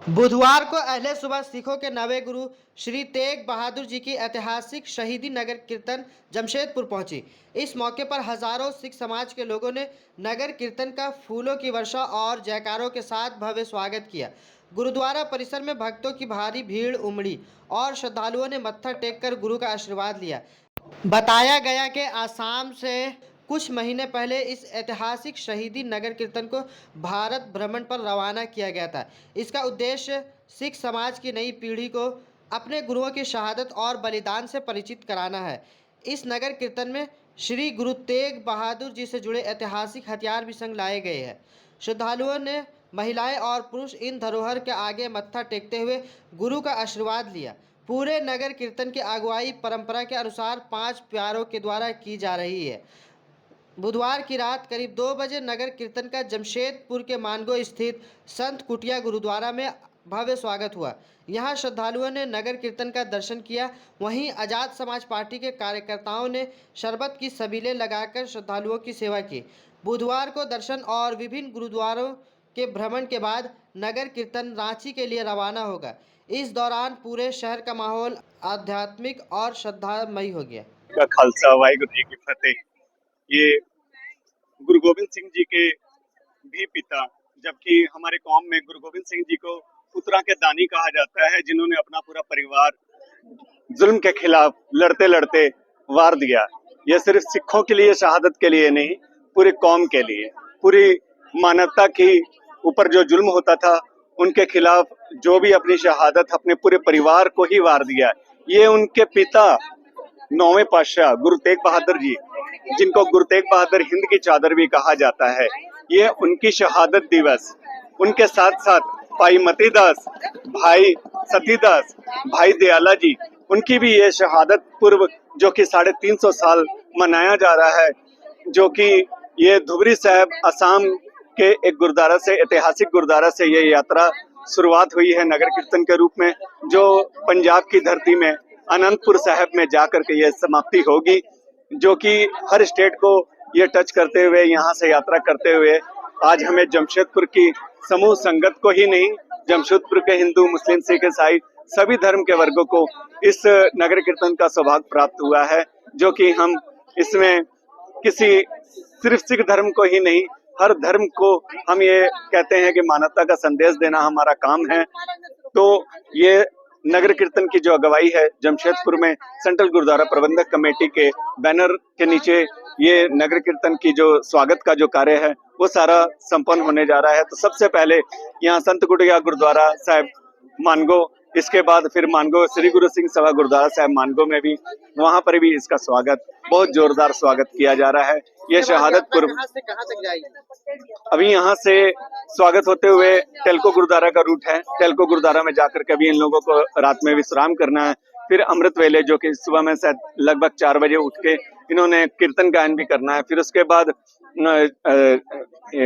बुधवार को अहले सुबह सिखों के नवे गुरु श्री तेग बहादुर जी की ऐतिहासिक शहीदी नगर कीर्तन जमशेदपुर पहुंची। इस मौके पर हजारों सिख समाज के लोगों ने नगर कीर्तन का फूलों की वर्षा और जयकारों के साथ भव्य स्वागत किया। गुरुद्वारा परिसर में भक्तों की भारी भीड़ उमड़ी और श्रद्धालुओं ने मत्था टेक कर गुरु का आशीर्वाद लिया। बताया गया कि आसाम से कुछ महीने पहले इस ऐतिहासिक शहीदी नगर कीर्तन को भारत भ्रमण पर रवाना किया गया था। इसका उद्देश्य सिख समाज की नई पीढ़ी को अपने गुरुओं की शहादत और बलिदान से परिचित कराना है। इस नगर कीर्तन में श्री गुरु तेग बहादुर जी से जुड़े ऐतिहासिक हथियार भी संग लाए गए हैं। श्रद्धालुओं ने महिलाएं और पुरुष इन धरोहर के आगे मत्था टेकते हुए गुरु का आशीर्वाद लिया। पूरे नगर कीर्तन की अगुवाई परंपरा के अनुसार 5 प्यारों के द्वारा की जा रही है। बुधवार की रात करीब 2 बजे नगर कीर्तन का जमशेदपुर के मानगो स्थित संत कुटिया गुरुद्वारा में भव्य स्वागत हुआ। यहां श्रद्धालुओं ने नगर कीर्तन का दर्शन किया। वहीं आजाद समाज पार्टी के कार्यकर्ताओं ने शरबत की सबीलें लगाकर श्रद्धालुओं की सेवा की। बुधवार को दर्शन और विभिन्न गुरुद्वारों के भ्रमण के बाद नगर कीर्तन रांची के लिए रवाना होगा। इस दौरान पूरे शहर का माहौल आध्यात्मिक और श्रद्धामयी हो गया। का खालसा वाहिगुरु जी की फतेह। ये गुरु गोविंद सिंह जी के भी पिता, जबकि हमारे कौम में गुरु गोविंद सिंह जी को पुत्रा के दानी कहा जाता है, जिन्होंने अपना पूरा परिवार जुल्म के खिलाफ लड़ते लड़ते वार दिया। यह सिर्फ सिखों के लिए, शहादत के लिए नहीं, पूरी कौम के लिए, पूरी मानवता के ऊपर जो जुल्म होता था उनके खिलाफ जो भी अपनी शहादत अपने पूरे परिवार को ही वार दिया। ये उनके पिता 9वें पातशाह गुरु तेग बहादुर जी, जिनको गुरु तेग बहादुर हिंद की चादर भी कहा जाता है, ये उनकी शहादत दिवस। उनके साथ साथ भाई मतीदास, भाई सतीदास, भाई दयाला जी, उनकी भी ये शहादत पूर्व जो कि 350 साल मनाया जा रहा है, जो कि ये धुबरी साहब असम के एक गुरुद्वारा से, ऐतिहासिक गुरुद्वारा से ये यात्रा शुरुआत हुई है नगर कीर्तन के रूप में, जो पंजाब की धरती में अनंतपुर साहब में जाकर के ये समाप्ति होगी, जो कि हर स्टेट को ये टच करते हुए, यहाँ से यात्रा करते हुए आज हमें जमशेदपुर की समूह संगत को ही नहीं, जमशेदपुर के हिंदू, मुस्लिम, सिख, ईसाई सभी धर्म के वर्गों को इस नगर कीर्तन का सौभाग्य प्राप्त हुआ है, जो कि हम इसमें किसी सिर्फ सिख धर्म को ही नहीं, हर धर्म को हम ये कहते हैं कि मानवता का संदेश देना हमारा काम है। तो ये नगर कीर्तन की जो अगुवाई है जमशेदपुर में सेंट्रल गुरुद्वारा प्रबंधक कमेटी के बैनर के नीचे ये नगर कीर्तन की जो स्वागत का जो कार्य है वो सारा संपन्न होने जा रहा है। तो सबसे पहले यहाँ संत कुटिया गुरुद्वारा साहब मानगो, इसके बाद फिर मानगो श्री गुरु सिंह सभा गुरुद्वारा साहब मानगो में भी, वहां पर भी इसका स्वागत, बहुत जोरदार स्वागत किया जा रहा है। ये शहादत पूर्व अभी यहाँ से स्वागत होते हुए टेलको गुरुद्वारा का रूट है। टेलको गुरुद्वारा में जाकर के अभी इन लोगों को रात में विश्राम करना है। फिर अमृत वेले, जो कि सुबह में शायद लगभग 4 बजे उठ के इन्होंने कीर्तन गायन भी करना है। फिर उसके बाद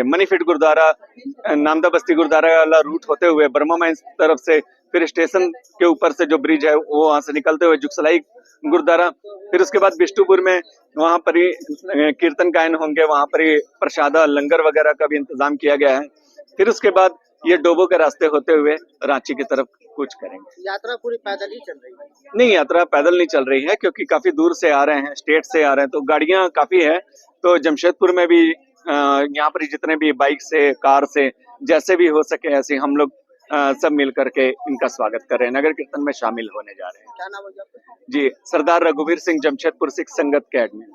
मनीफिट गुरुद्वारा, नामदा बस्ती गुरुद्वारा वाला रूट होते हुए बर्मा माइंस तरफ से, फिर स्टेशन के ऊपर से जो ब्रिज है वो वहां से निकलते हुए जुगसलाई गुरुद्वारा, फिर उसके बाद बिष्टुपुर में वहां पर ही कीर्तन गायन होंगे, वहां पर ही प्रसादा लंगर वगैरह का भी इंतजाम किया गया है। फिर उसके बाद ये डोबो के रास्ते होते हुए रांची की तरफ कुछ करेंगे। यात्रा पूरी पैदल ही चल रही है? नहीं, यात्रा पैदल नहीं चल रही है, क्योंकि काफी दूर से आ रहे हैं, स्टेट से आ रहे हैं, तो गाड़ियां काफी है। तो जमशेदपुर में भी यहाँ पर जितने भी बाइक से, कार से, जैसे भी हो सके ऐसे हम लोग सब मिल करके इनका स्वागत कर रहे हैं, नगर कीर्तन में शामिल होने जा रहे हैं। क्या नाम है आपका? जी, सरदार रघुवीर सिंह, जमशेदपुर सिख संगत के एडमिन।